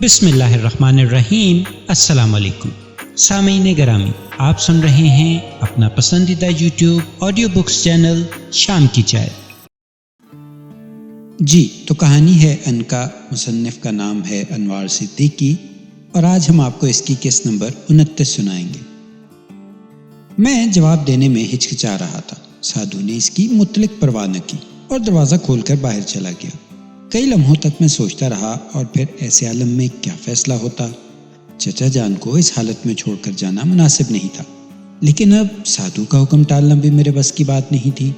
بسم اللہ الرحمن الرحیم۔ السلام علیکم سامعین گرامی، آپ سن رہے ہیں اپنا پسندیدہ یوٹیوب آڈیو بکس چینل شام کی چائے۔ جی تو کہانی ہے ان کا، مصنف کا نام ہے انوار صدیقی، اور آج ہم آپ کو اس کی قسط نمبر 29 سنائیں گے۔ میں جواب دینے میں ہچکچا رہا تھا۔ سادھو نے اس کی مطلق پرواہ نہ کی اور دروازہ کھول کر باہر چلا گیا۔ کئی لمحوں تک میں سوچتا رہا اور پھر ایسے عالم میں کیا فیصلہ ہوتا۔ چچا جان کو اس حالت میں چھوڑ کر جانا مناسب نہیں تھا، لیکن اب سادھو کا حکم ٹالنا بھی میرے بس کی بات نہیں تھی۔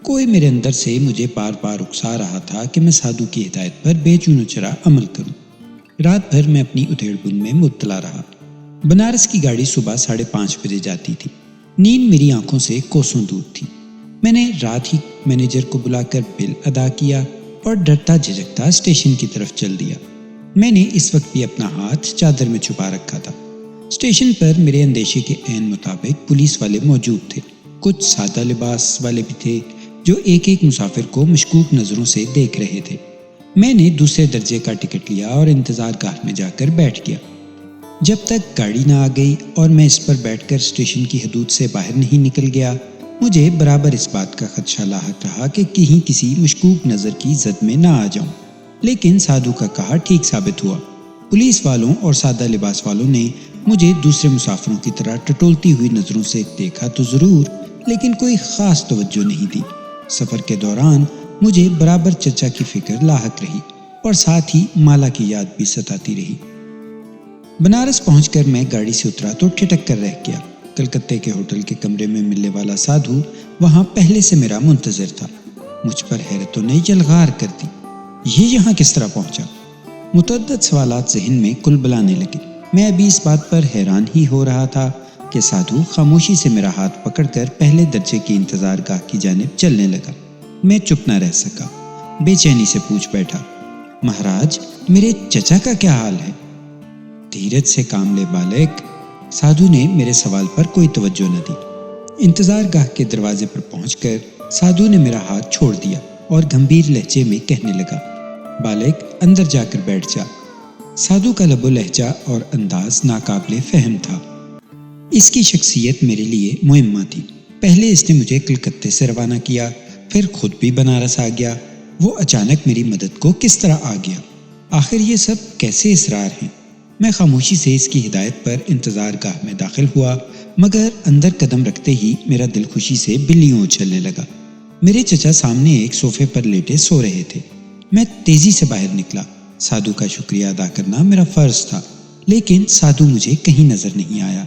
کوئی میرے اندر سے مجھے بار بار اکسا رہا تھا کہ میں سادھو کی ہدایت پر بے چون و چرا عمل کروں۔ رات بھر میں اپنی ادھیڑ بن میں مبتلا رہا۔ بنارس کی گاڑی صبح 5:30 بجے جاتی تھی۔ نیند میری آنکھوں سے کوسوں دور تھی۔ میں نے رات ہی مینیجر کو بلا کر بل ادا کیا اور ڈرتا جھجکتا اسٹیشن کی طرف چل دیا۔ میں نے اس وقت بھی اپنا ہاتھ چادر میں چھپا رکھا تھا۔ اسٹیشن پر میرے اندیشے کے عین مطابق پولیس والے موجود تھے۔ کچھ سادہ لباس والے بھی تھے جو ایک ایک مسافر کو مشکوک نظروں سے دیکھ رہے تھے۔ میں نے دوسرے درجے کا ٹکٹ لیا اور انتظار گاہ میں جا کر بیٹھ گیا۔ جب تک گاڑی نہ آ گئی اور میں اس پر بیٹھ کر اسٹیشن کی حدود سے باہر نہیں نکل گیا، مجھے برابر اس بات کا خدشہ لاحق رہا کہ کہیں کسی مشکوک نظر کی زد میں نہ آ جاؤں۔ لیکن سادھو کا کہا ٹھیک ثابت ہوا۔ پولیس والوں اور سادہ لباس والوں نے مجھے دوسرے مسافروں کی طرح ٹٹولتی ہوئی نظروں سے دیکھا تو ضرور، لیکن کوئی خاص توجہ نہیں دی۔ سفر کے دوران مجھے برابر چچا کی فکر لاحق رہی اور ساتھ ہی مالا کی یاد بھی ستاتی رہی۔ بنارس پہنچ کر میں گاڑی سے اترا تو ٹھٹک کر رہ گیا۔ کلکتے کے ہوٹل کے کمرے میں ملنے والا سادھو وہاں پہلے سے میرا منتظر تھا۔ مجھ پر حیرت نے یلغار کر دی، یہ یہاں کس طرح پہنچا؟ متعدد سوالات ذہن میں کل بلانے لگے۔ میں ابھی اس بات پر حیران ہی ہو رہا تھا کہ سادھو خاموشی سے میرا ہاتھ پکڑ کر پہلے درجے کی انتظار گاہ کی جانب چلنے لگا۔ میں چپ نہ رہ سکا، بے چینی سے پوچھ بیٹھا، مہاراج میرے چچا کا کیا حال ہے؟ دھیرج سے کام لے بالک۔ سادھو نے میرے سوال پر کوئی توجہ نہ دی۔ انتظار گاہ کے دروازے پر پہنچ کر سادھو نے میرا ہاتھ چھوڑ دیا اور گمبھیر لہجے میں کہنے لگا، بالک اندر جا کر بیٹھ جا۔ سادھو کا لب و لہجہ اور انداز ناقابل فہم تھا۔ اس کی شخصیت میرے لیے معمہ تھی۔ پہلے اس نے مجھے کلکتے سے روانہ کیا، پھر خود بھی بنارس آ گیا۔ وہ اچانک میری مدد کو کس طرح آ گیا؟ آخر یہ سب کیسے اسرار ہیں؟ میں خاموشی سے اس کی ہدایت پر انتظار گاہ میں داخل ہوا، مگر اندر قدم رکھتے ہی میرا دل خوشی سے بلیوں اچھلنے لگا۔ میرے چچا سامنے ایک صوفے پر لیٹے سو رہے تھے۔ میں تیزی سے باہر نکلا۔ سادھو کا شکریہ ادا کرنا میرا فرض تھا، لیکن سادھو مجھے کہیں نظر نہیں آیا۔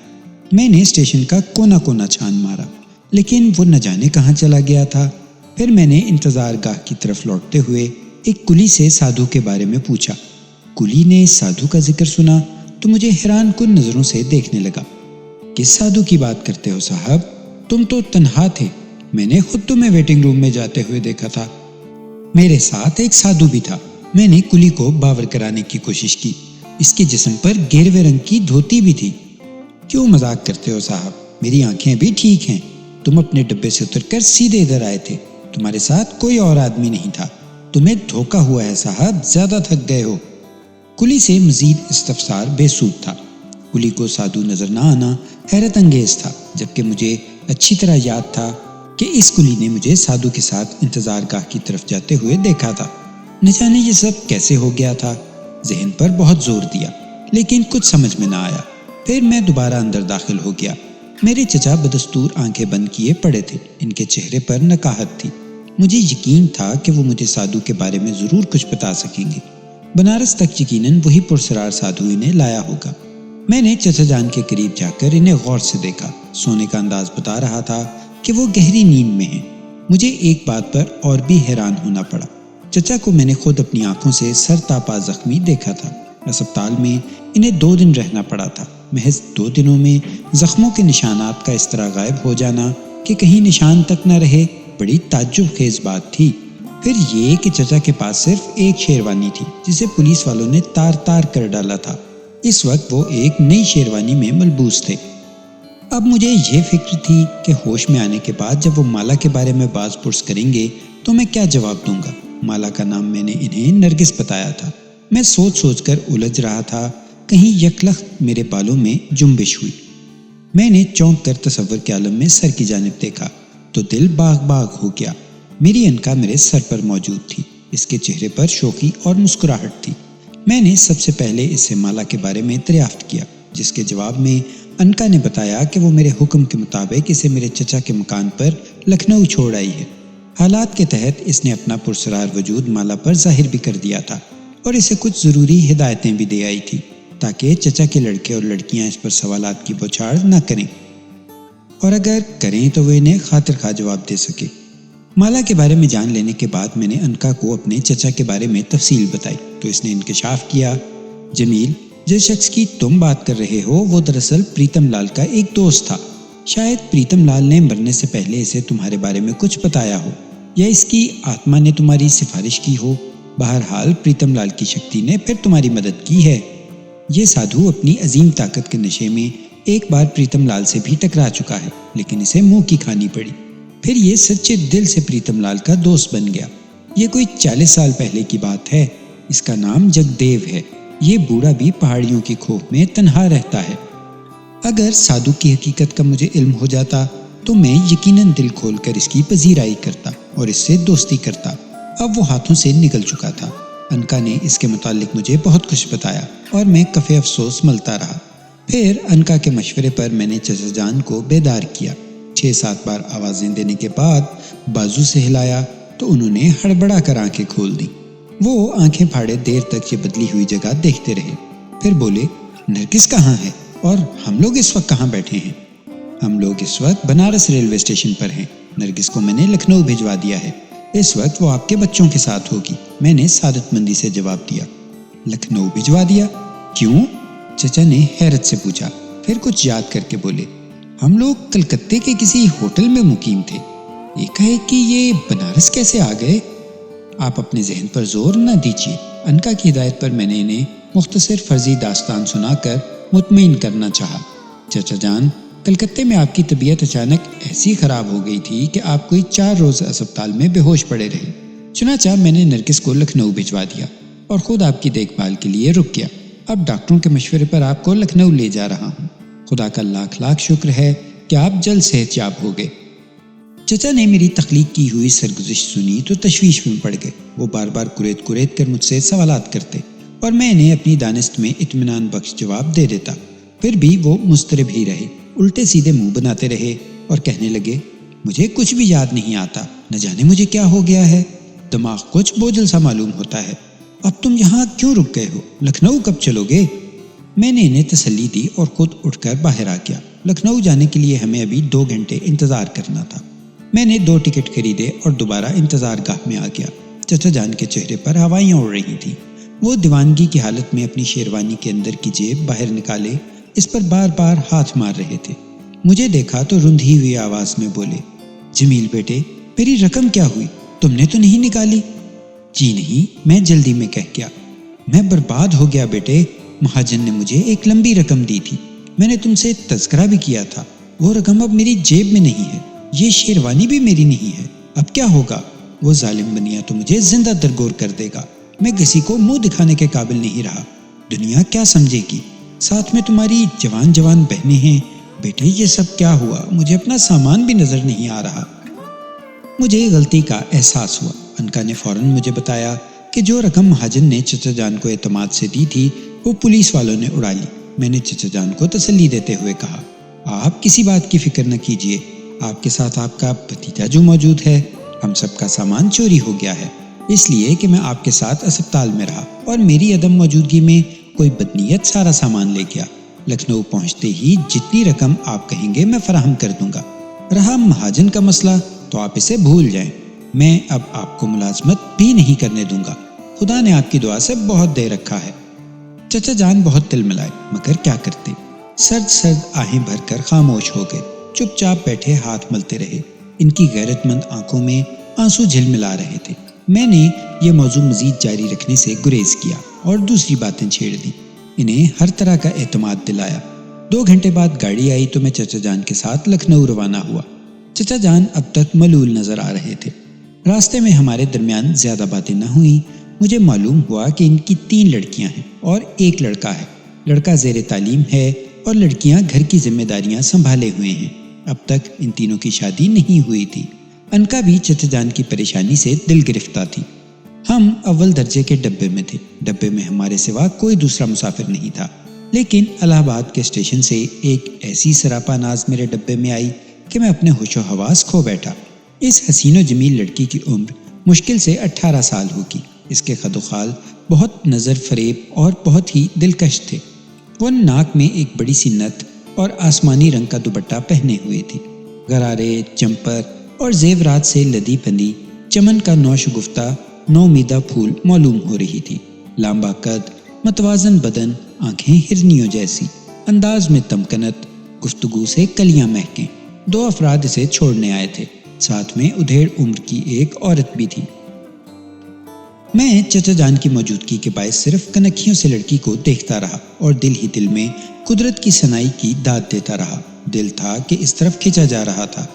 میں نے اسٹیشن کا کونا کونا چھان مارا، لیکن وہ نہ جانے کہاں چلا گیا تھا۔ پھر میں نے انتظار گاہ کی طرف لوٹتے ہوئے ایک کلی سے سادھو کے بارے میں پوچھا۔ کلی نے سادھو کا ذکر سنا تو مجھے حیران کن نظروں سے دیکھنے لگا۔ کس سادھو کی بات کرتے ہو صاحب؟ تم تو تنہا تھے، میں نے خود تمہیں ویٹنگ روم میں جاتے ہوئے دیکھا تھا۔ میرے ساتھ ایک سادھو بھی تھا۔ میں نے کلی کو باور کرانے کی کوشش کی، اس کے جسم پر گیروے رنگ کی دھوتی بھی تھی۔ کیوں مذاق کرتے ہو صاحب؟ میری آنکھیں بھی ٹھیک ہیں۔ تم اپنے ڈبے سے اتر کر سیدھے ادھر آئے تھے، تمہارے ساتھ کوئی اور آدمی نہیں تھا۔ تمہیں دھوکا ہوا ہے صاحب، زیادہ تھک گئے ہو۔ کلی سے مزید استفسار بے سود تھا۔ کلی کو سادھو نظر نہ آنا حیرت انگیز تھا، جبکہ مجھے اچھی طرح یاد تھا کہ اس کلی نے مجھے سادھو کے ساتھ انتظار گاہ کی طرف جاتے ہوئے دیکھا تھا۔ نہ جانے یہ سب کیسے ہو گیا تھا۔ ذہن پر بہت زور دیا، لیکن کچھ سمجھ میں نہ آیا۔ پھر میں دوبارہ اندر داخل ہو گیا۔ میرے چچا بدستور آنکھیں بند کیے پڑے تھے، ان کے چہرے پر نکاہت تھی۔ مجھے یقین تھا کہ وہ مجھے سادھو کے بارے میں ضرور کچھ بتا سکیں گے۔ بنارس تک یقیناً وہی پرسرار سادھو انہیں لایا ہوگا۔ میں نے چچا جان کے قریب جا کر انہیں غور سے دیکھا۔ سونے کا انداز بتا رہا تھا کہ وہ گہری نیند میں ہیں۔ مجھے ایک بات پر اور بھی حیران ہونا پڑا۔ چچا کو میں نے خود اپنی آنکھوں سے سر تاپا زخمی دیکھا تھا۔ اسپتال میں انہیں 2 دن رہنا پڑا تھا۔ محض 2 دنوں میں زخموں کے نشانات کا اس طرح غائب ہو جانا کہ کہیں نشان تک نہ رہے، بڑی تعجب خیز بات تھی۔ پھر یہ کہ چچا کے پاس صرف ایک شیروانی تھی جسے پولیس والوں نے تار تار کر ڈالا تھا۔ اس وقت وہ ایک نئی شیروانی میں ملبوس تھے۔ اب مجھے یہ فکر تھی کہ ہوش میں آنے کے بعد جب وہ مالا کے بارے میں باز پرس کریں گے تو میں کیا جواب دوں گا۔ مالا کا نام میں نے انہیں نرگس بتایا تھا۔ میں سوچ سوچ کر الجھ رہا تھا، کہیں یکلخت میرے بالوں میں جنبش ہوئی۔ میں نے چونک کر تصور کے عالم میں سر کی جانب دیکھا تو دل باغ باغ ہو گیا۔ میری انکا میرے سر پر موجود تھی، اس کے چہرے پر شوخی اور مسکراہٹ تھی۔ میں نے سب سے پہلے اس سے مالا کے بارے میں دریافت کیا، جس کے جواب میں انکا نے بتایا کہ وہ میرے حکم کے مطابق اسے میرے چچا کے مکان پر لکھنؤ چھوڑ آئی ہے۔ حالات کے تحت اس نے اپنا پرسرار وجود مالا پر ظاہر بھی کر دیا تھا اور اسے کچھ ضروری ہدایتیں بھی دے آئی تھی تاکہ چچا کے لڑکے اور لڑکیاں اس پر سوالات کی بوچھاڑ نہ کریں، اور اگر کریں تو وہ انہیں خاطر خواہ جواب دے سکے۔ مالا کے بارے میں جان لینے کے بعد میں نے انکا کو اپنے چچا کے بارے میں تفصیل بتائی تو اس نے انکشاف کیا، جمیل، جس شخص کی تم بات کر رہے ہو وہ دراصل پریتم لال کا ایک دوست تھا۔ شاید پریتم لال نے مرنے سے پہلے اسے تمہارے بارے میں کچھ بتایا ہو، یا اس کی آتما نے تمہاری سفارش کی ہو۔ بہرحال پریتم لال کی شکتی نے پھر تمہاری مدد کی ہے۔ یہ سادھو اپنی عظیم طاقت کے نشے میں ایک بار پریتم لال سے بھی ٹکرا چکا ہے، لیکن اسے منہ کی کھانی پڑی۔ پھر یہ سچے دل سے پریتم لال کا دوست بن گیا۔ یہ کوئی 40 سال پہلے کی بات ہے۔ اس کا نام جگدیو ہے۔ یہ بوڑھا بھی پہاڑیوں کی کھوپ میں تنہا رہتا ہے۔ اگر سادھو کی حقیقت کا مجھے علم ہو جاتا تو میں یقیناً دل کھول کر اس کی پذیرائی کرتا اور اس سے دوستی کرتا۔ اب وہ ہاتھوں سے نکل چکا تھا۔ انکا نے اس کے متعلق مجھے بہت کچھ بتایا اور میں کفِ افسوس ملتا رہا۔ پھر انکا کے مشورے پر میں نے چچا جان کو بیدار کیا۔ 6-7 بار آوازیں دینے کے بعد بازو سے ہلایا تو انہوں نے ہڑبڑا کر آنکھیں کھول دی۔ وہ آنکھیں پھاڑے دیر تک یہ بدلی ہوئی جگہ دیکھتے رہے، پھر بولے، نرگس کہاں ہے اور ہم لوگ اس وقت کہاں بیٹھے ہیں؟ ہم لوگ اس وقت بنارس ریلوے اسٹیشن پر ہیں۔ نرگس کو میں نے لکھنؤ بھجوا دیا ہے۔ اس وقت وہ آپ کے بچوں کے ساتھ ہوگی، میں نے سعادت مندی سے جواب دیا۔ لکھنؤ بھجوا دیا؟ کیوں؟ چچا نے حیرت سے پوچھا، پھر کچھ یاد کر کے بولے، ہم لوگ کلکتے کے کسی ہوٹل میں مقیم تھے، ایک ہے کہ یہ بنارس کیسے آ گئے؟ آپ اپنے ذہن پر زور نہ دیجیے۔ انکا کی ہدایت پر میں نے انہیں مختصر فرضی داستان سنا کر مطمئن کرنا چاہا۔ چچا جان، کلکتے میں آپ کی طبیعت اچانک ایسی خراب ہو گئی تھی کہ آپ کوئی 4 روز اسپتال میں بے ہوش پڑے رہے۔ چنانچہ میں نے نرگس کو لکھنؤ بھجوا دیا اور خود آپ کی دیکھ بھال کے لیے رک گیا۔ اب ڈاکٹروں کے مشورے پر آپ کو لکھنؤ لے جا رہا ہوں۔ خدا کا لاکھ لاکھ شکر ہے کہ آپ جلد صحت یاب ہو گئے۔ چچا نے میری تخلیق کی ہوئی سرگزشت سنی تو تشویش میں پڑ گئے۔ وہ بار بار کریت کریت کر مجھ سے سوالات کرتے اور میں انہیں اپنی دانست میں اطمینان بخش جواب دے دیتا۔ پھر بھی وہ مضطرب ہی رہے، الٹے سیدھے منہ بناتے رہے اور کہنے لگے، مجھے کچھ بھی یاد نہیں آتا، نہ جانے مجھے کیا ہو گیا ہے، دماغ کچھ بوجھل سا معلوم ہوتا ہے۔ اب تم یہاں کیوں رک گئے ہو؟ لکھنؤ کب چلو گے؟ میں نے انہیں تسلی دی اور خود اٹھ کر باہر آ گیا۔ لکھنؤ جانے کے لیے ہمیں ابھی 2 گھنٹے انتظار کرنا تھا۔ میں نے 2 ٹکٹ خریدے اور دوبارہ انتظار گاہ میں آ گیا۔ چچا جان کے چہرے پر ہوائیاں اڑ رہی تھیں۔ وہ دیوانگی کی حالت میں اپنی شیروانی کے اندر کی جیب باہر نکالے اس پر بار بار ہاتھ مار رہے تھے۔ مجھے دیکھا تو رندھی ہوئی آواز میں بولے، جمیل بیٹے، میری رقم کیا ہوئی؟ تم نے تو نہیں نکالی؟ جی نہیں، میں جلدی میں کہہ گیا۔ میں برباد ہو گیا بیٹے، مہاجن نے مجھے ایک لمبی رقم دی تھی، میں نے تم سے تذکرہ بھی کیا تھا، وہ رقم اب میری جیب میں نہیں ہے، یہ شیروانی بھی میری نہیں ہے، اب کیا ہوگا؟ وہ ظالم بنیا تو مجھے زندہ درگور کر دے گا، میں کسی کو منہ دکھانے کے قابل نہیں رہا، دنیا کیا سمجھے گی؟ ساتھ میں تمہاری جوان جوان بہنیں ہیں۔ بیٹے یہ سب کیا ہوا؟ مجھے اپنا سامان بھی نظر نہیں آ رہا۔ مجھے غلطی کا احساس ہوا۔ انکا نے فوراً مجھے بتایا کہ جو رقم مہاجن نے چچا جان کو اعتماد سے دی تھی وہ پولیس والوں نے اڑا لی۔ میں نے چچا جان کو تسلی دیتے ہوئے کہا، آپ کسی بات کی فکر نہ کیجیے، آپ کے ساتھ آپ کا بھتیجا جو موجود ہے، ہم سب کا سامان چوری ہو گیا ہے، اس لیے کہ میں آپ کے ساتھ اسپتال میں رہا اور میری عدم موجودگی میں کوئی بدنیت سارا سامان لے گیا۔ لکھنؤ پہنچتے ہی جتنی رقم آپ کہیں گے میں فراہم کر دوں گا۔ رہا مہاجن کا مسئلہ تو آپ اسے بھول جائیں، میں اب آپ کو ملازمت بھی نہیں کرنے دوں گا، خدا نے آپ کی دعا سے بہت دے رکھا ہے۔ چچا جان بہت تل ملائے مگر کیا کرتے، سرد سرد آہیں بھر کر خاموش ہو گئے، چپ چاپ بیٹھے ہاتھ ملتے رہے۔ ان کی غیرت مند آنکھوں میں آنسو جھلملا رہے تھے۔ میں نے یہ موضوع مزید جاری رکھنے سے گریز کیا اور دوسری باتیں چھیڑ دیں، انہیں ہر طرح کا اعتماد دلایا۔ 2 گھنٹے بعد گاڑی آئی تو میں چچا جان کے ساتھ لکھنؤ روانہ ہوا۔ چچا جان اب تک ملول نظر آ رہے تھے۔ راستے میں ہمارے درمیان زیادہ باتیں نہ ہوئیں مجھے معلوم ہوا کہ ان کی 3 لڑکیاں ہیں اور 1 لڑکا ہے۔ لڑکا زیر تعلیم ہے اور لڑکیاں گھر کی ذمہ داریاں سنبھالے ہوئے ہیں۔ اب تک ان تینوں کی شادی نہیں ہوئی تھی۔ انکا بھی چچا جان کی پریشانی سے دل گرفتہ تھی۔ ہم اول درجے کے ڈبے میں تھے۔ ڈبے میں ہمارے سوا کوئی دوسرا مسافر نہیں تھا، لیکن الہ آباد کے اسٹیشن سے ایک ایسی سراپا ناز میرے ڈبے میں آئی کہ میں اپنے ہوش و حواس کھو بیٹھا۔ اس حسین و جمیل لڑکی کی عمر مشکل سے 18 سال ہوگی۔ اس کے خد و خال بہت نظر فریب اور بہت ہی دلکش تھے۔ وہ ناک میں ایک بڑی سی نتھ اور آسمانی رنگ کا دوپٹہ پہنے ہوئے تھی۔ غرارے، چمپر اور زیورات سے لدی پندی چمن کا نوشگفتہ نومیدہ پھول معلوم ہو رہی تھی۔ لامبا قد، متوازن بدن، آنکھیں ہرنیوں جیسی، انداز میں تمکنت، گفتگو سے کلیاں مہکیں۔ 2 افراد اسے چھوڑنے آئے تھے، ساتھ میں ادھیڑ عمر کی ایک عورت بھی تھی۔ میں چچا جان کی موجودگی کے باعث صرف کنکھیوں سے لڑکی کو دیکھتا رہا اور دل ہی دل میں قدرت کی صنائی کی داد دیتا رہا۔ دل تھا کہ اس طرف کھینچا جا رہا تھا،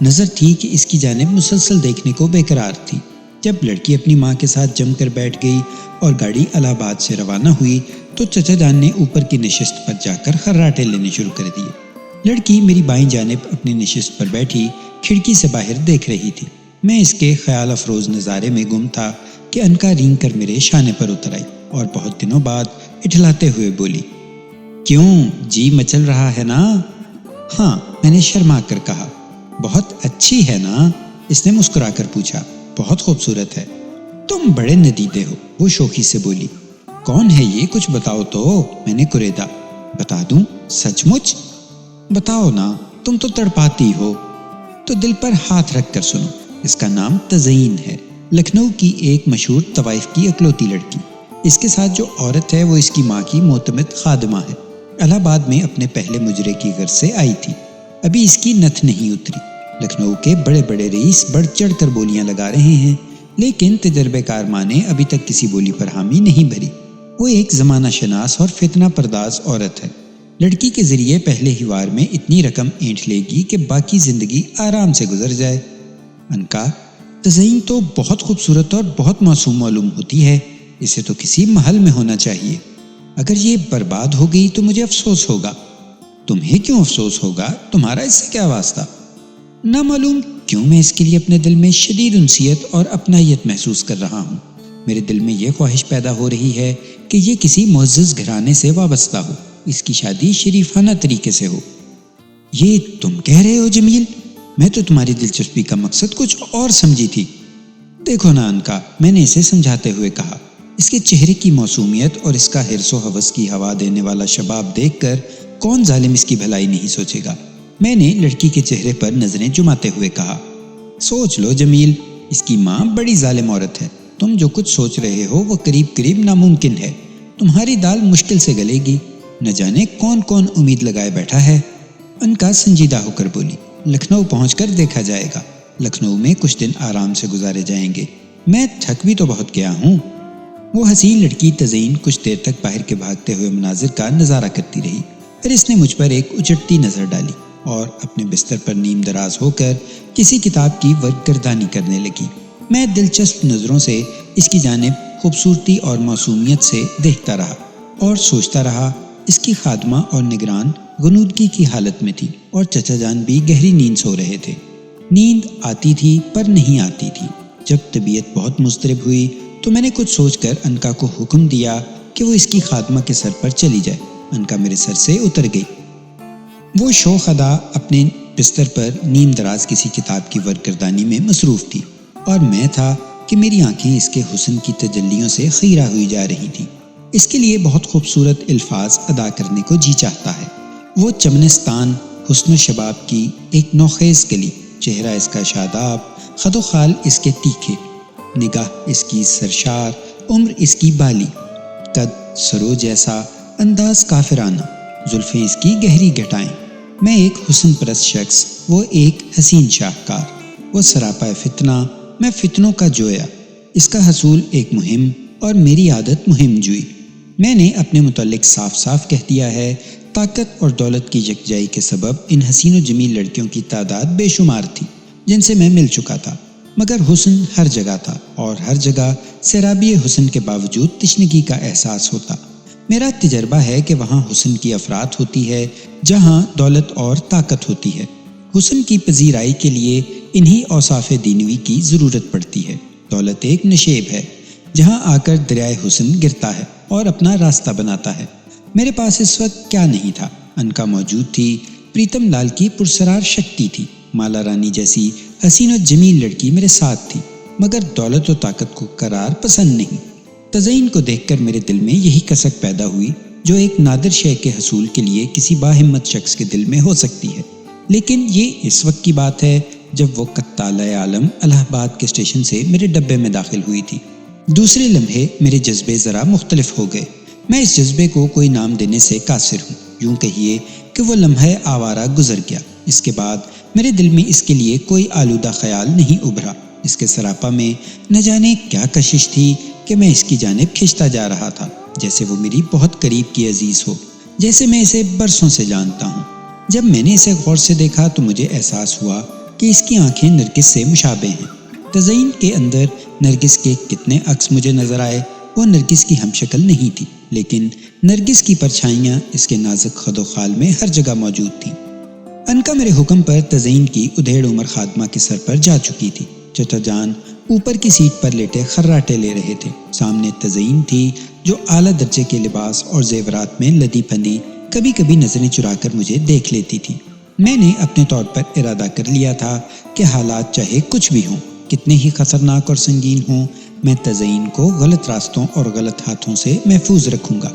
نظر تھی کہ اس کی جانب مسلسل دیکھنے کو بے قرار تھی۔ جب لڑکی اپنی ماں کے ساتھ جم کر بیٹھ گئی اور گاڑی الہ آباد سے روانہ ہوئی تو چچا جان نے اوپر کی نشست پر جا کر خراٹے لینے شروع کر دیے۔ لڑکی میری بائیں جانب اپنی نشست پر بیٹھی کھڑکی سے باہر دیکھ رہی تھی۔ میں اس کے خیال افروز نظارے میں گم تھا کہ انکا رینگ کر میرے شانے پر اتر آئی اور بہت دنوں بعد اٹھلاتے ہوئے بولی، کیوں جی مچل رہا ہے نا؟ ہاں، میں نے شرما کر کہا۔ بہت اچھی ہے نا؟ اس نے مسکرا کر پوچھا۔ بہت خوبصورت ہے۔ تم بڑے ندیدے ہو، وہ شوخی سے بولی۔ کون ہے یہ؟ کچھ بتاؤ تو، میں نے کریدا۔ بتا دوں؟ سچ مچ؟ بتاؤ نا، تم تو تڑپاتی ہو۔ تو دل پر ہاتھ رکھ کر سنو، اس کا نام تزئین ہے، لکھنؤ کی ایک مشہور طوائف کی اکلوتی لڑکی۔ اس کے ساتھ جو عورت ہے وہ اس کی ماں کی معتمد خادمہ ہے۔ الہ آباد میں اپنے پہلے مجرے کی غرض سے آئی تھی، ابھی اس کی نتھ نہیں اتری۔ لکھنؤ کے بڑے بڑے رئیس بڑھ چڑھ کر بولیاں لگا رہے ہیں، لیکن تجربے کار ماں نے ابھی تک کسی بولی پر حامی نہیں بھری۔ وہ ایک زمانہ شناس اور فتنہ پرداز عورت ہے۔ لڑکی کے ذریعے پہلے ہی وار میں اتنی رقم اینٹھ لے گی کہ باقی زندگی آرام سے گزر جائے۔ انکا، تزئین تو بہت خوبصورت اور بہت معصوم معلوم ہوتی ہے، اسے تو کسی محل میں ہونا چاہیے۔ اگر یہ برباد ہو گئی تو مجھے افسوس ہوگا۔ تمہیں کیوں افسوس ہوگا؟ تمہارا اس سے کیا واسطہ؟ نہ معلوم کیوں میں اس کے لیے اپنے دل میں شدید انسیت اور اپنائیت محسوس کر رہا ہوں۔ میرے دل میں یہ خواہش پیدا ہو رہی ہے کہ یہ کسی معزز گھرانے سے وابستہ ہو، اس کی شادی شریفانہ طریقے سے ہو۔ یہ تم کہہ رہے ہو جمیل؟ میں تو تمہاری دلچسپی کا مقصد کچھ اور سمجھی تھی۔ دیکھو نا انکا، میں نے اسے سمجھاتے ہوئے کہا، اس کے چہرے کی معصومیت اور اس کا حرص و حوث کی ہوا دینے والا شباب دیکھ کر کون ظالم اس کی بھلائی نہیں سوچے گا؟ میں نے لڑکی کے چہرے پر نظریں جماتے ہوئے کہا، سوچ لو جمیل، اس کی ماں بڑی ظالم عورت ہے۔ تم جو کچھ سوچ رہے ہو وہ قریب قریب ناممکن ہے۔ تمہاری دال مشکل سے گلے گی، نہ جانے کون کون امید لگائے بیٹھا ہے۔ انکا سنجیدہ ہو کر بولی، لکھنؤ پہنچ کر دیکھا جائے گا۔ لکھنؤ میں کچھ دن آرام سے گزارے جائیں گے، میں تھک بھی تو بہت گیا ہوں۔ وہ حسین لڑکی تزئین کچھ دیر تک باہر کے بھاگتے ہوئے مناظر کا نظارہ کرتی رہی، پھر اس نے مجھ پر ایک اچٹتی نظر ڈالی اور اپنے بستر پر نیم دراز ہو کر کسی کتاب کی ورق گردانی کرنے لگی۔ میں دلچسپ نظروں سے اس کی جانب خوبصورتی اور معصومیت سے دیکھتا رہا اور سوچتا رہا۔ اس کی خادمہ اور نگران غنودگی کی حالت میں تھی اور چچا جان بھی گہری نیند سو رہے تھے۔ نیند آتی تھی پر نہیں آتی تھی۔ جب طبیعت بہت مضطرب ہوئی تو میں نے کچھ سوچ کر انکا کو حکم دیا کہ وہ اس کی خادمہ کے سر پر چلی جائے۔ انکا میرے سر سے اتر گئی۔ وہ شوخ ادا اپنے بستر پر نیم دراز کسی کتاب کی ورق گردانی میں مصروف تھی اور میں تھا کہ میری آنکھیں اس کے حسن کی تجلیوں سے خیرہ ہوئی جا رہی تھیں۔ اس کے لیے بہت خوبصورت الفاظ ادا کرنے کو جی چاہتا ہے۔ وہ چمنستان، حسن و شباب کی ایک نوخیز گلی، چہرہ اس کا شاداب، خد و خال اس کے تیکھے، نگاہ اس کی سرشار، عمر اس کی بالی، قد سرو جیسا، انداز کافرانہ، زلفیں اس کی گہری گھٹائیں۔ میں ایک حسن پرست شخص، وہ ایک حسین شاہکار۔ وہ سراپا فتنہ، میں فتنوں کا جویا۔ اس کا حصول ایک مہم اور میری عادت مہم جوئی۔ میں نے اپنے متعلق صاف صاف کہہ دیا ہے، طاقت اور دولت کی یکجائی کے سبب ان حسین و جمیل لڑکیوں کی تعداد بے شمار تھی جن سے میں مل چکا تھا۔ مگر حسن ہر جگہ تھا اور ہر جگہ سیرابی حسن کے باوجود تشنگی کا احساس ہوتا۔ میرا تجربہ ہے کہ وہاں حسن کی افراط ہوتی ہے جہاں دولت اور طاقت ہوتی ہے۔ حسن کی پذیرائی کے لیے انہی اوصاف دینوی کی ضرورت پڑتی ہے۔ دولت ایک نشیب ہے جہاں آ کر دریائے حسن گرتا ہے اور اپنا راستہ بناتا ہے۔ میرے پاس اس وقت کیا نہیں تھا؟ انکا موجود تھی، پریتم لال کی پرسرار شکتی تھی، مالا رانی جیسی حسین و جمیل لڑکی میرے ساتھ تھی، مگر دولت و طاقت کو قرار پسند نہیں۔ تزئین کو دیکھ کر میرے دل میں یہی کسک پیدا ہوئی جو ایک نادر شے کے حصول کے لیے کسی باہمت شخص کے دل میں ہو سکتی ہے، لیکن یہ اس وقت کی بات ہے جب وہ قطالہ عالم الہ آباد کے اسٹیشن سے میرے ڈبے میں داخل ہوئی تھی۔ دوسرے لمحے میرے جذبے ذرا مختلف ہو گئے۔ میں اس جذبے کو کوئی نام دینے سے قاصر ہوں، یوں کہیے کہ وہ لمحہ آوارہ گزر گیا۔ اس کے بعد میرے دل میں اس کے لیے کوئی آلودہ خیال نہیں ابھرا۔ اس کے سراپا میں نہ جانے کیا کشش تھی کہ میں اس کی جانب کھنچتا جا رہا تھا، جیسے وہ میری بہت قریب کی عزیز ہو، جیسے میں اسے برسوں سے جانتا ہوں۔ جب میں نے اسے غور سے دیکھا تو مجھے احساس ہوا کہ اس کی آنکھیں نرگس سے مشابہ ہیں۔ تزئین کے اندر نرگس کے کتنے عکس مجھے نظر آئے، وہ نرگس کی ہم شکل نہیں تھی، لیکن نرگس کی پرچھائیاں اس کے نازک خد و خال میں ہر جگہ موجود تھیں۔ انکا میرے حکم پر تزئین کی ادھیڑ عمر خادمہ کے سر پر جا چکی تھی۔ چچا جان اوپر کی سیٹ پر لیٹے خراٹے لے رہے تھے۔ سامنے تزئین تھی جو اعلیٰ درجے کے لباس اور زیورات میں لدی پھندی کبھی کبھی نظریں چرا کر مجھے دیکھ لیتی تھی۔ میں نے اپنے طور پر ارادہ کر لیا تھا کہ حالات چاہے کچھ بھی ہوں، کتنے ہی خطرناک اور سنگین ہوں، میں تزئین کو غلط راستوں اور غلط ہاتھوں سے محفوظ رکھوں گا۔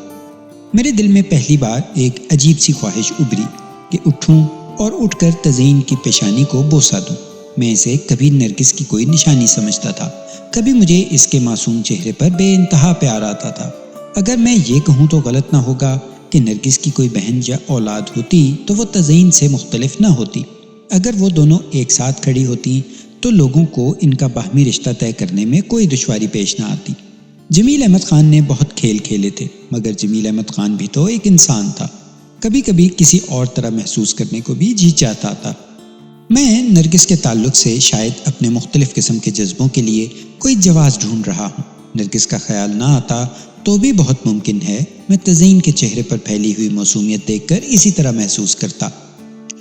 میرے دل میں پہلی بار ایک عجیب سی خواہش ابھری کہ اٹھوں اور اٹھ کر تزئین کی پیشانی کو بوسہ دوں۔ میں اسے کبھی نرگس کی کوئی نشانی سمجھتا تھا، کبھی مجھے اس کے معصوم چہرے پر بے انتہا پیار آتا تھا۔ اگر میں یہ کہوں تو غلط نہ ہوگا کہ نرگس کی کوئی بہن یا اولاد ہوتی تو وہ تزئین سے مختلف نہ ہوتی۔ اگر وہ دونوں ایک ساتھ کھڑی ہوتی تو لوگوں کو ان کا باہمی رشتہ طے کرنے میں کوئی دشواری پیش نہ آتی۔ جمیل احمد خان نے بہت کھیل کھیلے تھے، مگر جمیل احمد خان بھی تو ایک انسان تھا، کبھی کبھی کسی اور طرح محسوس کرنے کو بھی جی چاہتا تھا۔ میں نرگس کے تعلق سے شاید اپنے مختلف قسم کے جذبوں کے لیے کوئی جواز ڈھونڈ رہا ہوں۔ نرگس کا خیال نہ آتا تو بھی بہت ممکن ہے میں تزئین کے چہرے پر پھیلی ہوئی موسومیت دیکھ کر اسی طرح محسوس کرتا۔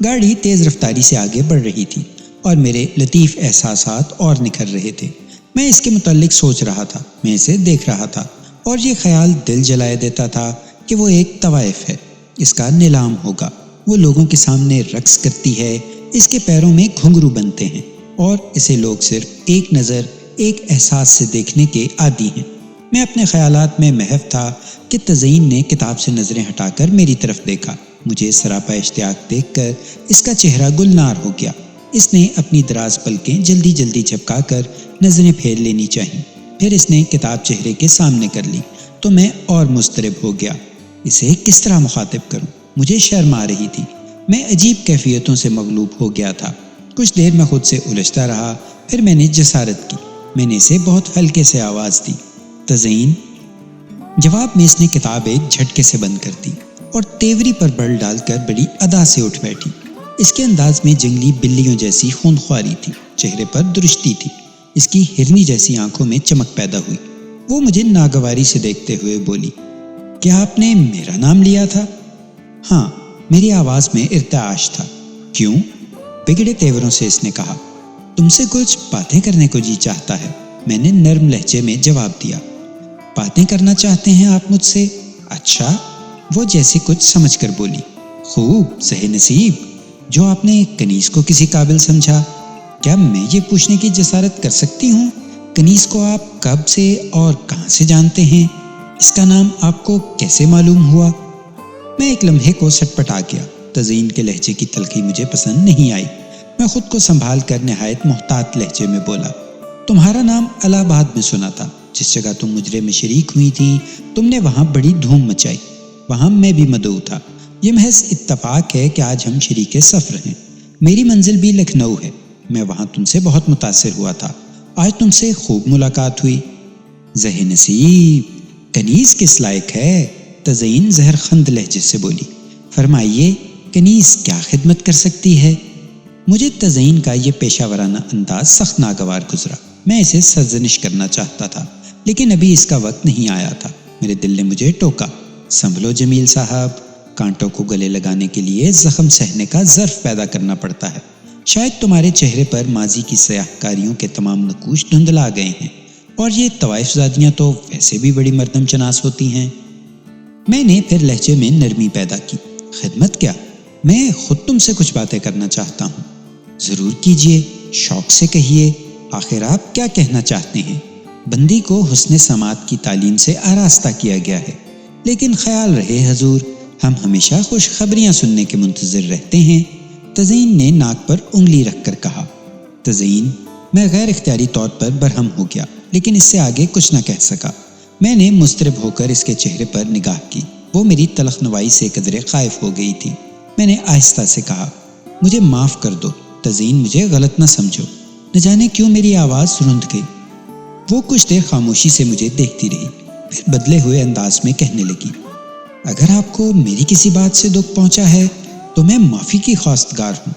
گاڑی تیز رفتاری سے آگے بڑھ رہی تھی اور میرے لطیف احساسات اور نکھر رہے تھے۔ میں اس کے متعلق سوچ رہا تھا، میں اسے دیکھ رہا تھا اور یہ خیال دل جلائے دیتا تھا کہ وہ ایک طوائف ہے، اس کا نیلام ہوگا، وہ لوگوں کے سامنے رقص کرتی ہے، اس کے پیروں میں گھنگرو بنتے ہیں اور اسے لوگ صرف ایک نظر، ایک احساس سے دیکھنے کے عادی ہیں۔ میں اپنے خیالات میں محو تھا کہ تزئین نے کتاب سے نظریں ہٹا کر میری طرف دیکھا۔ مجھے سراپا اشتیاق دیکھ کر اس کا چہرہ گلنار ہو گیا۔ اس نے اپنی دراز پلکیں جلدی جلدی جھپکا کر نظریں پھیر لینی چاہییں، پھر اس نے کتاب چہرے کے سامنے کر لی تو میں اور مضطرب ہو گیا۔ اسے کس طرح مخاطب کروں؟ مجھے شرم آ رہی تھی، میں عجیب کیفیتوں سے مغلوب ہو گیا تھا۔ کچھ دیر میں خود سے الجھتا رہا، پھر میں نے جسارت کی، میں نے اسے بہت ہلکے سے آواز دی، تزئین۔ جواب میں اس نے کتاب ایک جھٹکے سے بند کر دی اور تیوری پر بل ڈال کر بڑی ادا سے اٹھ بیٹھی۔ اس کے انداز میں جنگلی بلیوں جیسی خونخواری تھی، چہرے پر درشتی تھی، اس کی ہرنی جیسی آنکھوں میں چمک پیدا ہوئی۔ وہ مجھے ناگواری سے دیکھتے ہوئے بولی، کیا آپ نے میرا نام لیا تھا؟ ہاں، میری آواز میں ارتعاش تھا۔ کیوں؟ بگڑے تیوروں سے اس نے کہا۔ تم سے کچھ باتیں کرنے کو جی چاہتا ہے، میں نے نرم لہجے میں جواب دیا۔ باتیں کرنا چاہتے ہیں آپ مجھ سے؟ اچھا، وہ جیسے کچھ سمجھ کر بولی۔ خوب، سہ نصیب، جو آپ نے کنیز کو کسی قابل سمجھا۔ کیا میں یہ پوچھنے کی جسارت کر سکتی ہوں کنیز کو آپ کب سے اور کہاں سے جانتے ہیں؟ اس کا نام آپ کو کیسے معلوم ہوا؟ میں ایک لمحے کو سٹپٹا گیا۔ تزئین کے لہجے کی تلخی مجھے پسند نہیں آئی۔ میں خود کو سنبھال کر نہایت محتاط لہجے میں بولا، تمہارا نام الہ آباد میں سنا تھا، جس جگہ تم مجرے میں شریک ہوئی تھی، تم نے وہاں بڑی دھوم مچائی، وہاں میں بھی مدعو تھا۔ یہ محض اتفاق ہے کہ آج ہم شریک سفر ہیں۔ میری منزل بھی لکھنؤ ہے، میں وہاں تم سے بہت متاثر ہوا تھا، آج تم سے خوب ملاقات ہوئی۔ زہ نصیب، کنیز کس لائق ہے؟ تزئین زہر خند لہجے سے بولی۔ فرمائیے، کنیز کیا خدمت کر سکتی ہے؟ مجھے تزئین کا یہ پیشہ ورانہ انداز سخت ناگوار گزرا۔ میں اسے سرزنش کرنا چاہتا تھا، لیکن ابھی اس کا وقت نہیں آیا تھا۔ میرے دل نے مجھے ٹوکا، سنبھلو جمیل صاحب، کانٹوں کو گلے لگانے کے لیے زخم سہنے کا ظرف پیدا کرنا پڑتا ہے۔ شاید تمہارے چہرے پر ماضی کی سیاہ کاریوں کے تمام نقوش دھندلا گئے ہیں، اور یہ طوائف زادیاں تو ویسے بھی بڑی مردم چناس ہوتی ہیں۔ میں نے پھر لہجے میں نرمی پیدا کی۔ خدمت کیا؟ میں خود تم سے کچھ باتیں کرنا چاہتا ہوں۔ ضرور کیجئے، شوق سے کہیے، آخر آپ کیا کہنا چاہتے ہیں؟ بندی کو حسن سماعت کی تعلیم سے آراستہ کیا گیا ہے، لیکن خیال رہے حضور، ہم ہمیشہ خوشخبریاں سننے کے منتظر رہتے ہیں۔ تزئین نے ناک پر انگلی رکھ کر کہا۔ تزئین، میں غیر اختیاری طور پر برہم ہو گیا، لیکن اس سے آگے کچھ نہ کہہ سکا۔ میں نے مضطرب ہو کر اس کے چہرے پر نگاہ کی۔ وہ میری تلخ نوائی سے قدرے خائف ہو گئی تھی۔ میں نے آہستہ سے کہا، مجھے معاف کر دو تزئین، مجھے غلط نہ سمجھو۔ نہ جانے کیوں میری آواز رند گئی۔ وہ کچھ دیر خاموشی سے مجھے دیکھتی رہی، پھر بدلے ہوئے انداز میں کہنے لگی، اگر آپ کو میری کسی بات سے دکھ پہنچا ہے تو میں معافی کی خواستگار ہوں۔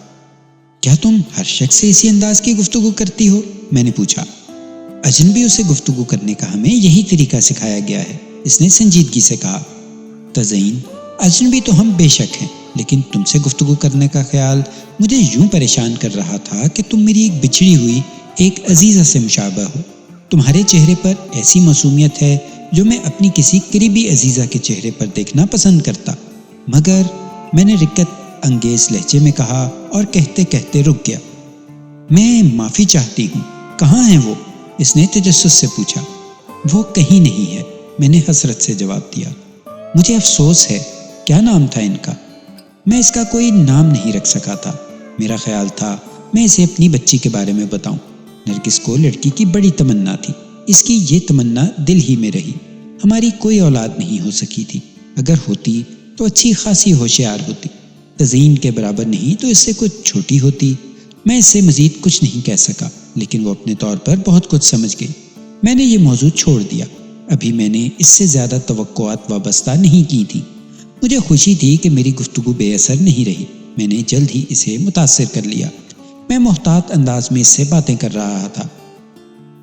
کیا تم ہر شخص سے اسی انداز کی گفتگو کرتی ہو؟ میں نے پوچھا۔ اجنبیوں سے گفتگو کرنے کا ہمیں یہی طریقہ سکھایا گیا ہے، اس نے سنجیدگی سے کہا۔ تزئین، اجنبی تو ہم بے شک ہیں، لیکن تم سے گفتگو کرنے کا خیال مجھے یوں پریشان کر رہا تھا کہ تم میری ایک بچھڑی ہوئی ایک عزیزہ سے مشابہ ہو۔ تمہارے چہرے پر ایسی معصومیت ہے جو میں اپنی کسی قریبی عزیزہ کے چہرے پر دیکھنا پسند کرتا۔ مگر، میں نے رقت انگیز لہجے میں کہا اور کہتے کہتے رک گیا۔ میں معافی چاہتی ہوں، کہاں ہیں وہ؟ اس نے تجسس سے پوچھا۔ وہ کہیں نہیں ہے، میں نے حسرت سے جواب دیا۔ مجھے افسوس ہے، کیا نام تھا ان کا؟ میں اس کا کوئی نام نہیں رکھ سکا تھا۔ میرا خیال تھا میں اسے اپنی بچی کے بارے میں بتاؤں۔ نرگس کو لڑکی کی بڑی تمنا تھی، اس کی یہ تمنا دل ہی میں رہی۔ ہماری کوئی اولاد نہیں ہو سکی تھی، اگر ہوتی تو اچھی خاصی ہوشیار ہوتی، تزئین کے برابر نہیں تو اس سے کچھ چھوٹی ہوتی۔ میں اس سے مزید کچھ نہیں کہہ سکا، لیکن وہ اپنے طور پر بہت کچھ سمجھ گئی۔ میں نے یہ موضوع چھوڑ دیا، ابھی میں نے اس سے زیادہ توقعات وابستہ نہیں کی تھی۔ مجھے خوشی تھی کہ میری گفتگو بے اثر نہیں رہی، میں نے جلد ہی اسے متاثر کر لیا۔ میں محتاط انداز میں اس سے باتیں کر رہا تھا،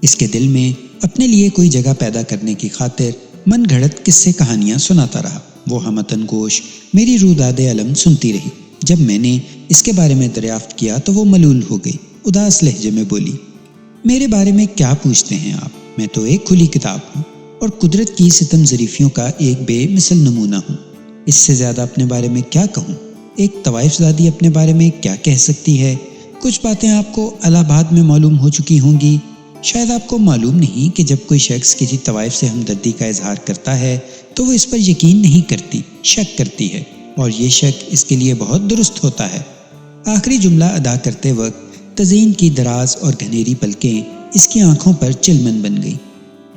اس کے دل میں اپنے لیے کوئی جگہ پیدا کرنے کی خاطر من گھڑت قصے کہانیاں سناتا رہا۔ وہ ہمتن گوش میری روداد علم سنتی رہی۔ جب میں نے اس کے بارے میں دریافت کیا تو وہ ملول ہو گئی، اداس لہجے میں بولی، میرے بارے میں کیا پوچھتے ہیں آپ؟ میں تو ایک کھلی کتاب ہوں اور قدرت کی ستم ظریفیوں کا ایک بے مثل نمونہ ہوں۔ اس سے زیادہ اپنے بارے میں کیا کہوں؟ ایک طوائف زادی اپنے بارے میں کیا کہہ سکتی ہے؟ کچھ باتیں آپ کو الہ آباد میں معلوم ہو چکی ہوں گی۔ شاید آپ کو معلوم نہیں کہ جب کوئی شخص کسی طوائف سے ہمدردی کا اظہار کرتا ہے تو وہ اس پر یقین نہیں کرتی، شک کرتی ہے، اور یہ شک اس کے لیے بہت درست ہوتا ہے۔ آخری جملہ ادا کرتے وقت تزئین کی دراز اور گھنیری پلکیں اس کی آنکھوں پر چلمن بن گئی۔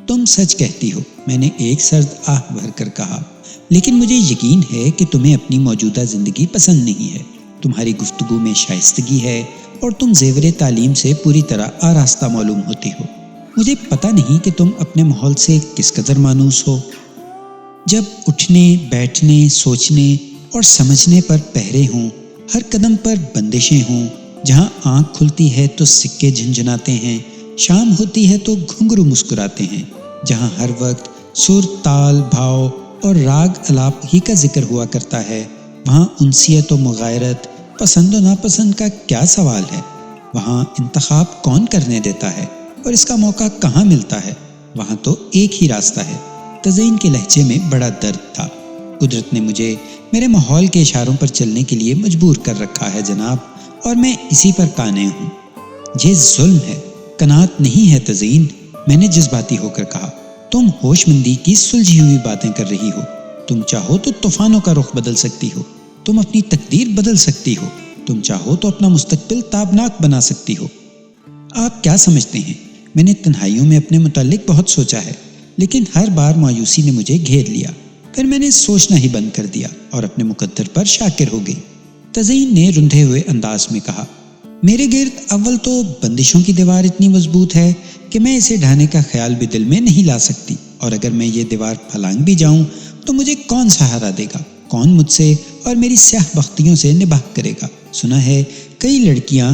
تم سچ کہتی ہو، میں نے ایک سرد آہ بھر کر کہا، لیکن مجھے یقین ہے کہ تمہیں اپنی موجودہ زندگی پسند نہیں ہے۔ تمہاری گفتگو میں شائستگی ہے اور تم زیور تعلیم سے پوری طرح آراستہ معلوم ہوتی ہو۔ مجھے پتہ نہیں کہ تم اپنے ماحول سے کس قدر مانوس ہو۔ جب اٹھنے، بیٹھنے، سوچنے اور سمجھنے پر پہرے ہوں، ہر قدم پر بندشیں ہوں، جہاں آنکھ کھلتی ہے تو سکے جھنجھناتے ہیں، شام ہوتی ہے تو گھنگرو مسکراتے ہیں، جہاں ہر وقت سر، تال، بھاؤ اور راگ الاپ ہی کا ذکر ہوا کرتا ہے، وہاں انسیت و مغایرت، پسند و ناپسند کا کیا سوال ہے؟ وہاں انتخاب کون کرنے دیتا ہے اور اس کا موقع کہاں ملتا ہے؟ وہاں تو ایک ہی راستہ ہے۔ تزئین کے لہجے میں بڑا درد تھا۔ قدرت نے مجھے میرے ماحول کے اشاروں پر چلنے کے لیے مجبور کر رکھا ہے جناب، اور میں اسی پر قانع ہوں۔ یہ ظلم ہے، قناعت نہیں ہے تزئین، میں نے جذباتی ہو کر کہا۔ تم ہوش مندی کی سلجھی ہوئی باتیں کر رہی ہو۔ تم چاہو تو طوفانوں کا رخ بدل سکتی ہو، تم اپنی تقدیر بدل سکتی ہو، تم چاہو تو اپنا مستقبل تابناک بنا سکتی ہو۔ آپ کیا سمجھتے ہیں؟ میں نے تنہائیوں میں اپنے متعلق بہت سوچا ہے، لیکن ہر بار مایوسی نے مجھے گھیر لیا۔ پھر میں نے سوچنا ہی بند کر دیا اور اپنے مقدر پر شاکر ہو گئی۔ تزئین نے رندھے ہوئے انداز میں کہا، میرے گرد اول تو بندشوں کی دیوار اتنی مضبوط ہے کہ میں اسے ڈھانے کا خیال بھی دل میں نہیں لا سکتی، اور اگر میں یہ دیوار پھلانگ بھی جاؤں تو مجھے کون سہارا دے گا؟ کون مجھ سے اور میری سیاہ بختیوں سے نباہ کرے گا؟ سنا ہے کئی لڑکیاں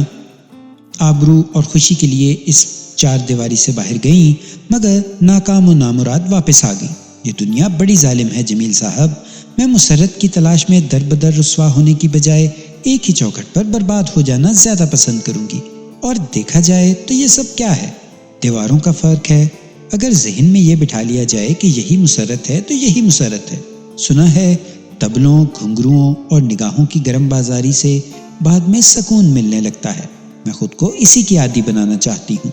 آبرو اور خوشی کے لیے اس چار دیواری سے باہر گئیں مگر ناکام و نامراد واپس آ گئیں۔ یہ دنیا بڑی ظالم ہے جمیل صاحب، میں مسرت کی تلاش میں در بدر رسوا ہونے کی بجائے ایک ہی چوکھٹ پر برباد ہو جانا زیادہ پسند کروں گی۔ اور دیکھا جائے تو یہ سب کیا ہے؟ دیواروں کا فرق ہے۔ اگر ذہن میں یہ بٹھا لیا جائے کہ یہی مسرت ہے تو یہی مسرت ہے۔ سنا ہے طبلوں، گھنگروؤں اور نگاہوں کی گرم بازاری سے بعد میں سکون ملنے لگتا ہے۔ میں خود کو اسی کی عادی بنانا چاہتی ہوں۔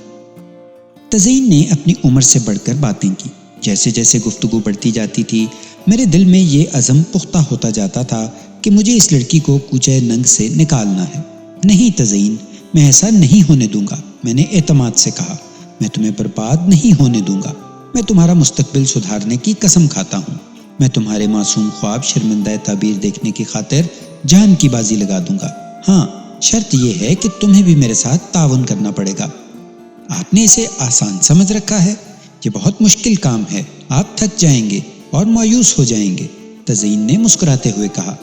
تزئین نے اپنی عمر سے بڑھ کر باتیں کی۔ جیسے جیسے گفتگو بڑھتی جاتی تھی میرے دل میں یہ عزم پختہ ہوتا جاتا تھا کہ مجھے اس لڑکی کو کوچے ننگ سے نکالنا ہے۔ نہیں تزئین، میں ایسا نہیں ہونے دوں گا، میں نے اعتماد سے کہا۔ میں تمہیں برباد نہیں ہونے دوں گا، میں تمہارا مستقبل سدھارنے کی قسم کھاتا ہوں۔ میں تمہارے معصوم خواب شرمندہ تعبیر دیکھنے کی خاطر جان کی بازی لگا دوں گا۔ ہاں، شرط یہ ہے کہ تمہیں بھی میرے ساتھ تعاون کرنا پڑے گا۔ آپ نے اسے آسان سمجھ رکھا ہے، یہ بہت مشکل کام ہے، آپ تھک جائیں گے اور مایوس ہو جائیں گے، تزئین نے مسکراتے ہوئے کہا۔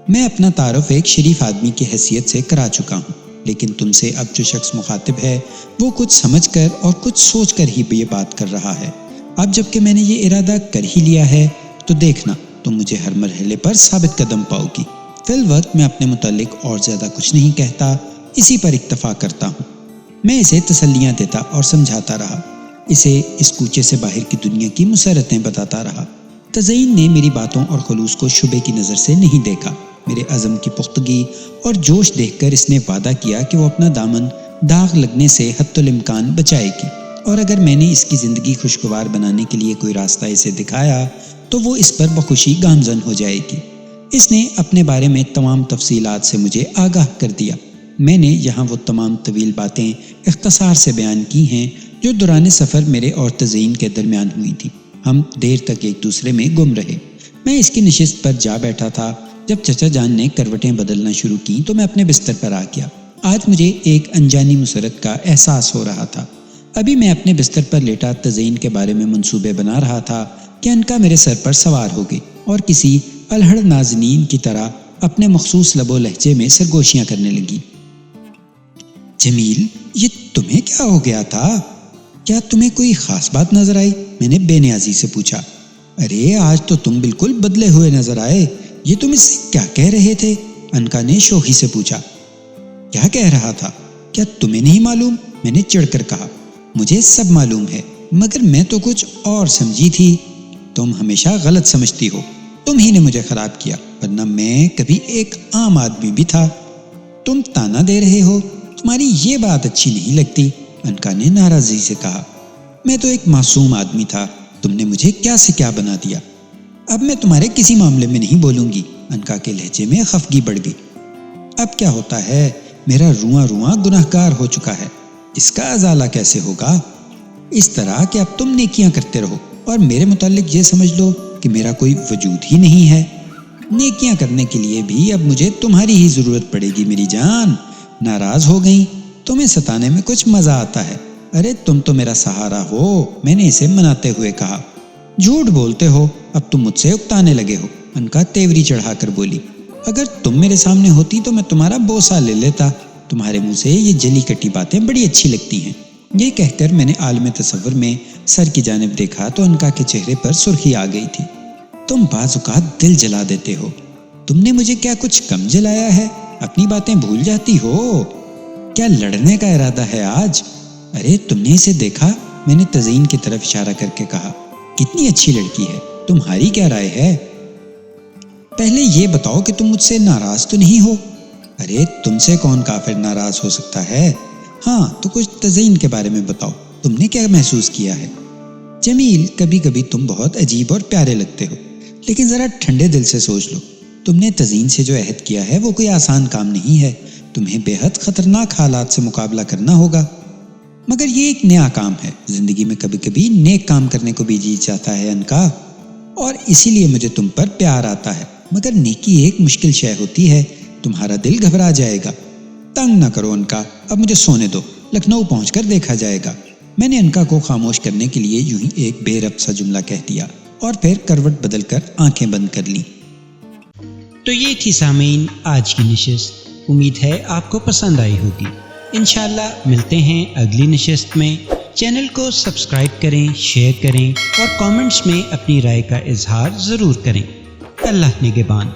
میں اپنا تعارف ایک شریف آدمی کی حیثیت سے کرا چکا ہوں، لیکن تم سے اب جو شخص مخاطب ہے وہ کچھ سمجھ کر اور کچھ سوچ کر ہی یہ بات کر رہا ہے۔ اب جب کہ میں نے یہ ارادہ کر ہی لیا ہے تو دیکھنا تم مجھے ہر مرحلے پر ثابت قدم پاؤ گی۔ فی الوقت میں اپنے متعلق اور زیادہ کچھ نہیں کہتا، اسی پر اکتفا کرتا ہوں۔ میں اسے تسلیاں دیتا اور سمجھاتا رہا، اسے اس کوچے سے باہر کی دنیا کی مسرتیں بتاتا رہا۔ تزئین نے میری باتوں اور خلوص کو شبے کی نظر سے نہیں دیکھا۔ میرے عزم کی پختگی اور جوش دیکھ کر اس نے وعدہ کیا کہ وہ اپنا دامن داغ لگنے سے حتی الامکان بچائے گی، اور اگر میں نے اس کی زندگی خوشگوار بنانے کے لیے کوئی راستہ اسے دکھایا تو وہ اس پر بخوشی گامزن ہو جائے گی۔ اس نے اپنے بارے میں تمام تفصیلات سے مجھے آگاہ کر دیا۔ میں نے یہاں وہ تمام طویل باتیں اختصار سے بیان کی ہیں جو دوران سفر میرے اور تزئین کے درمیان ہوئی تھیں۔ ہم دیر تک ایک دوسرے میں گم رہے۔ میں اس کی نشست پر جا بیٹھا تھا۔ جب چچا جان نے کروٹیں بدلنا شروع کی تو میں اپنے بستر پر آ گیا۔ آج مجھے ایک انجانی مسرت کا احساس ہو رہا تھا۔ ابھی میں اپنے بستر پر لیٹا تزئین کے بارے میں منصوبے بنا رہا تھا کہ انکا میرے سر پر سوار ہو گئی اور کسی الہڑ نازنین کی طرح اپنے مخصوص لب و لہجے میں سرگوشیاں کرنے لگی۔ جمیل، یہ تمہیں کیا ہو گیا تھا؟ کیا تمہیں کوئی خاص بات نظر آئی؟ میں نے بے نیازی سے پوچھا۔ ارے آج تو تم بالکل بدلے ہوئے نظر آئے، یہ تم اس سے کیا کہہ رہے تھے؟ انکا نے شوخی سے پوچھا۔ کیا کہہ رہا تھا؟ کیا تمہیں نہیں معلوم؟ میں نے چڑھ کر کہا۔ مجھے سب معلوم ہے، مگر میں تو کچھ اور سمجھی تھی۔ تم ہمیشہ غلط سمجھتی ہو، تم ہی نے مجھے خراب کیا، ورنہ میں کبھی ایک عام آدمی بھی تھا۔ تم تانا دے رہے ہو، تمہاری یہ بات اچھی نہیں لگتی، انکا نے ناراضی سے کہا۔ میں تو ایک معصوم آدمی تھا، تم نے مجھے کیا سے کیا بنا دیا۔ اب میں تمہارے کسی معاملے میں نہیں بولوں گی، انکا کے لہجے میں خفگی بڑھ گئی۔ اب کیا ہوتا ہے، میرا رواں رواں گناہگار ہو چکا ہے، اس کا ازالہ کیسے ہوگا؟ اس طرح کہ اب تم نیکیاں کرتے رہو اور میرے متعلق یہ سمجھ لو کہ میرا کوئی وجود ہی نہیں ہے۔ نیکیاں کرنے کے لیے بھی اب مجھے تمہاری ہی ضرورت پڑے گی میری جان۔ ناراض ہو گئی؟ تمہیں ستانے میں کچھ مزہ آتا ہے۔ ارے تم تو میرا سہارا ہو، میں نے اسے مناتے ہوئے کہا۔ جھوٹ بولتے ہو، اب تم مجھ سے اکتانے لگے ہو، انکا تیوری چڑھا کر بولی۔ اگر تم میرے سامنے ہوتی تو میں تمہارا بوسہ لے لیتا، تمہارے منہ سے یہ جلی کٹی باتیں بڑی اچھی لگتی ہیں۔ یہ کہہ کر میں نے عالم تصور میں سر کی جانب دیکھا تو انکا کے چہرے پر سرخی آ گئی تھی۔ تم بعض اوقات دل جلا دیتے ہو، تم نے مجھے کیا کچھ کم جلایا ہے؟ اپنی باتیں بھول جاتی ہو؟ کیا لڑنے کا ارادہ ہے آج؟ ارے تم نے اسے دیکھا؟ میں نے تزئین کی طرف اشارہ کر کے کہا۔ کتنی اچھی لڑکی ہے، تمہاری کیا رائے ہے؟ پہلے یہ بتاؤ کہ تم مجھ سے ناراض تو نہیں ہو؟ ارے تم سے کون کافر ناراض ہو سکتا ہے؟ ہاں تو کچھ تزئین کے بارے میں بتاؤ، تم نے کیا محسوس کیا ہے؟ جمیل، کبھی کبھی تم بہت عجیب اور پیارے لگتے ہو، لیکن ذرا ٹھنڈے دل سے سوچ لو، تم نے تزئین سے جو عہد کیا ہے وہ کوئی آسان کام نہیں ہے، تمہیں بے حد خطرناک حالات سے مقابلہ کرنا ہوگا۔ مگر یہ ایک نیا کام ہے، زندگی میں کبھی کبھی نیک کام کرنے کو بھی جی چاہتا ہے انکا، اور اسی لیے مجھے تم پر پیار آتا ہے۔ مگر نیکی ایک مشکل شے ہوتی ہے، تمہارا دل گھبرا جائے گا۔ تنگ نہ کرو انکا، اب مجھے سونے دو، لکھنؤ پہنچ کر دیکھا جائے گا۔ میں نے انکا کو خاموش کرنے کے لیے یوں ہی ایک بے ربط سا جملہ کہہ دیا اور پھر کروٹ بدل کر آنکھیں بند کر لی۔ تو یہ تھی سامعین آج کی نشست۔ امید ہے آپ کو پسند آئی ہوگی۔ انشاءاللہ ملتے ہیں اگلی نشست میں۔ چینل کو سبسکرائب کریں، شیئر کریں اور کامنٹس میں اپنی رائے کا اظہار ضرور کریں۔ اللہ نگہبان۔